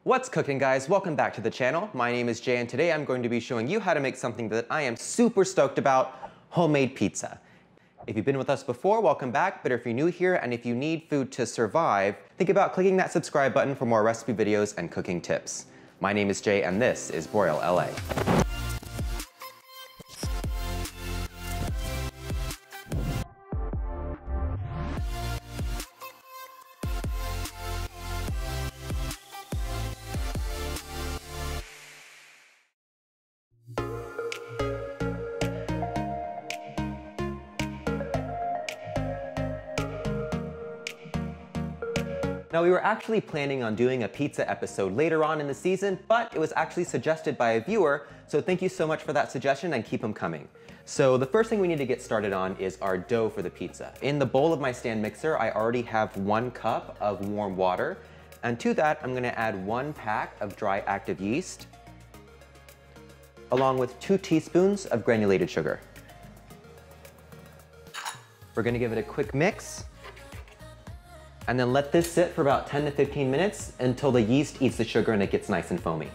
What's cooking, guys? Welcome back to the channel. My name is Jay and today I'm going to be showing you how to make something that I am super stoked about, homemade pizza. If you've been with us before, welcome back, but if you're new here and if you need food to survive, think about clicking that subscribe button for more recipe videos and cooking tips. My name is Jay and this is BROIL LA. Now, we were actually planning on doing a pizza episode later on in the season, but it was actually suggested by a viewer, so thank you so much for that suggestion and keep them coming. So the first thing we need to get started on is our dough for the pizza. In the bowl of my stand mixer, I already have 1 cup of warm water, and to that, I'm gonna add 1 pack of dry active yeast, along with 2 teaspoons of granulated sugar. We're gonna give it a quick mix, and then let this sit for about 10 to 15 minutes until the yeast eats the sugar and it gets nice and foamy.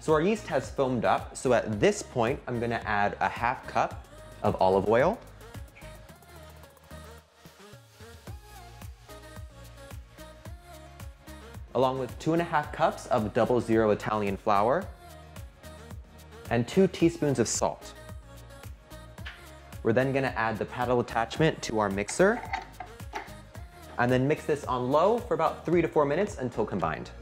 So our yeast has foamed up, so at this point, I'm gonna add a 1/2 cup of olive oil, along with 2½ cups of 00 Italian flour, and 2 teaspoons of salt. We're then gonna add the paddle attachment to our mixer, and then mix this on low for about 3 to 4 minutes until combined.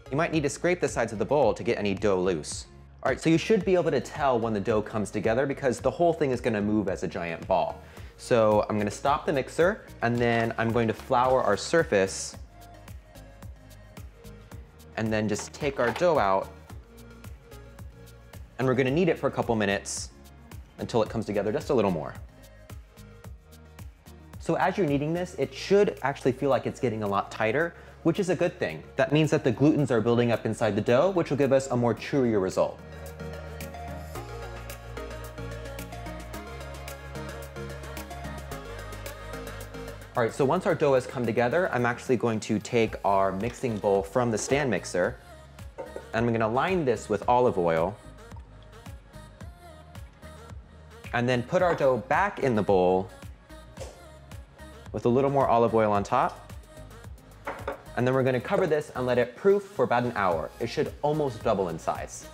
You might need to scrape the sides of the bowl to get any dough loose. All right, so you should be able to tell when the dough comes together because the whole thing is gonna move as a giant ball. So I'm gonna stop the mixer and then I'm going to flour our surface and then just take our dough out. And we're gonna knead it for a couple minutes until it comes together just a little more. So as you're kneading this, it should actually feel like it's getting a lot tighter, which is a good thing. That means that the glutens are building up inside the dough, which will give us a more chewier result. All right, so once our dough has come together, I'm actually going to take our mixing bowl from the stand mixer, and I'm gonna line this with olive oil, and then put our dough back in the bowl with a little more olive oil on top. And then we're gonna cover this and let it proof for about an hour. It should almost double in size.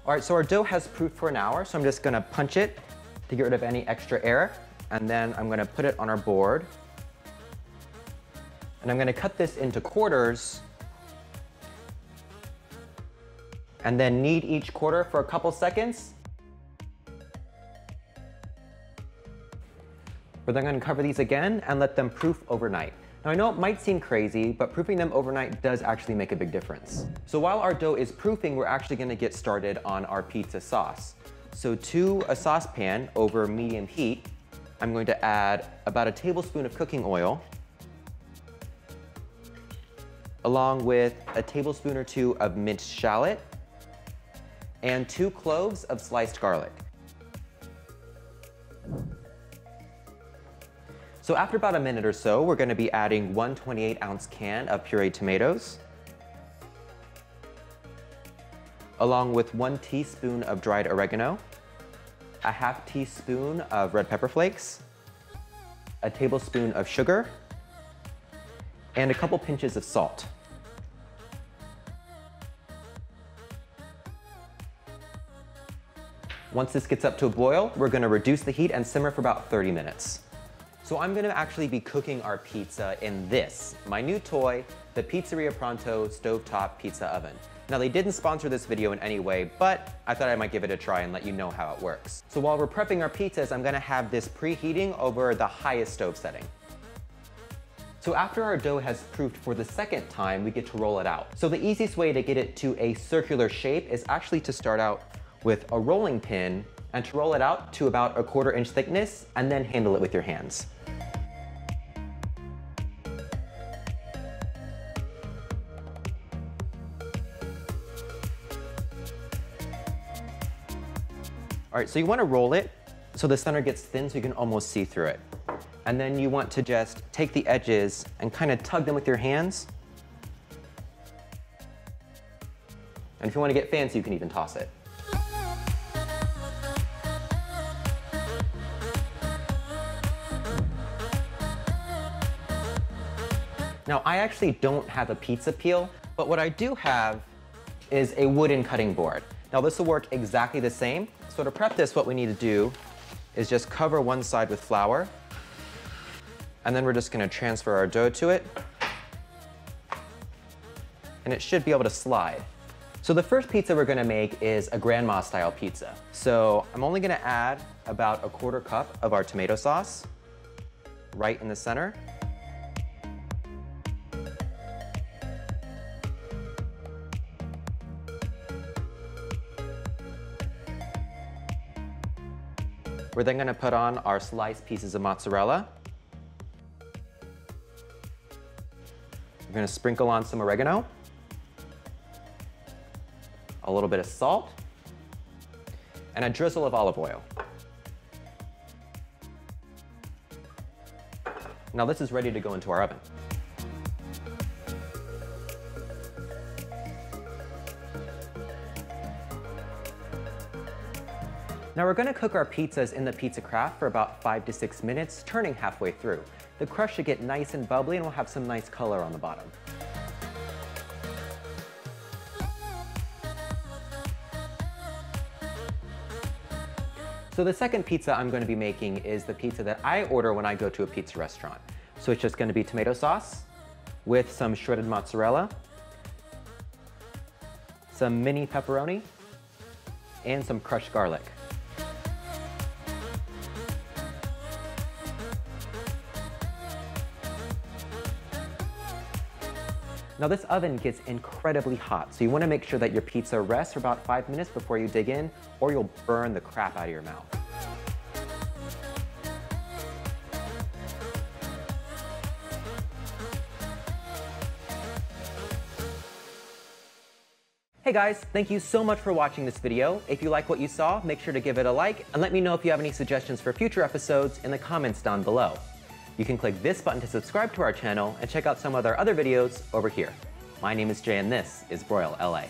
All right, so our dough has proofed for an hour, so I'm just gonna punch it to get rid of any extra air. And then I'm gonna put it on our board. And I'm gonna cut this into quarters and then knead each quarter for a couple seconds. We're then going to cover these again and let them proof overnight. Now I know it might seem crazy, but proofing them overnight does actually make a big difference. So while our dough is proofing, we're actually going to get started on our pizza sauce. So to a saucepan over medium heat, I'm going to add about a tablespoon of cooking oil, along with a tablespoon or 2 of minced shallot, and 2 cloves of sliced garlic. So after about a minute or so, we're gonna be adding 1 28-ounce can of pureed tomatoes, along with 1 teaspoon of dried oregano, a 1/2 teaspoon of red pepper flakes, a tablespoon of sugar, and a couple pinches of salt. Once this gets up to a boil, we're gonna reduce the heat and simmer for about 30 minutes. So I'm gonna actually be cooking our pizza in this, my new toy, the Pizzeria Pronto Stovetop Pizza Oven. Now they didn't sponsor this video in any way, but I thought I might give it a try and let you know how it works. So while we're prepping our pizzas, I'm gonna have this preheating over the highest stove setting. So after our dough has proofed for the second time, we get to roll it out. So the easiest way to get it to a circular shape is actually to start out with a rolling pin and to roll it out to about 1/4 inch thickness and then handle it with your hands. All right, so you want to roll it so the center gets thin so you can almost see through it. And then you want to just take the edges and kind of tug them with your hands. And if you want to get fancy, you can even toss it. Now, I actually don't have a pizza peel, but what I do have is a wooden cutting board. Now, this will work exactly the same. So to prep this, what we need to do is just cover one side with flour, and then we're just gonna transfer our dough to it, and it should be able to slide. So the first pizza we're gonna make is a grandma style pizza. So I'm only gonna add about 1/4 cup of our tomato sauce right in the center. We're then gonna put on our sliced pieces of mozzarella. We're gonna sprinkle on some oregano, a little bit of salt, and a drizzle of olive oil. Now this is ready to go into our oven. Now we're gonna cook our pizzas in the pizza craft for about 5 to 6 minutes, turning halfway through. The crust should get nice and bubbly and we'll have some nice color on the bottom. So the second pizza I'm going to be making is the pizza that I order when I go to a pizza restaurant. So it's just going to be tomato sauce with some shredded mozzarella, some mini pepperoni, and some crushed garlic. Now this oven gets incredibly hot, so you want to make sure that your pizza rests for about 5 minutes before you dig in, or you'll burn the crap out of your mouth. Hey guys, thank you so much for watching this video. If you like what you saw, make sure to give it a like, and let me know if you have any suggestions for future episodes in the comments down below. You can click this button to subscribe to our channel and check out some of our other videos over here. My name is Jay and this is BROIL LA.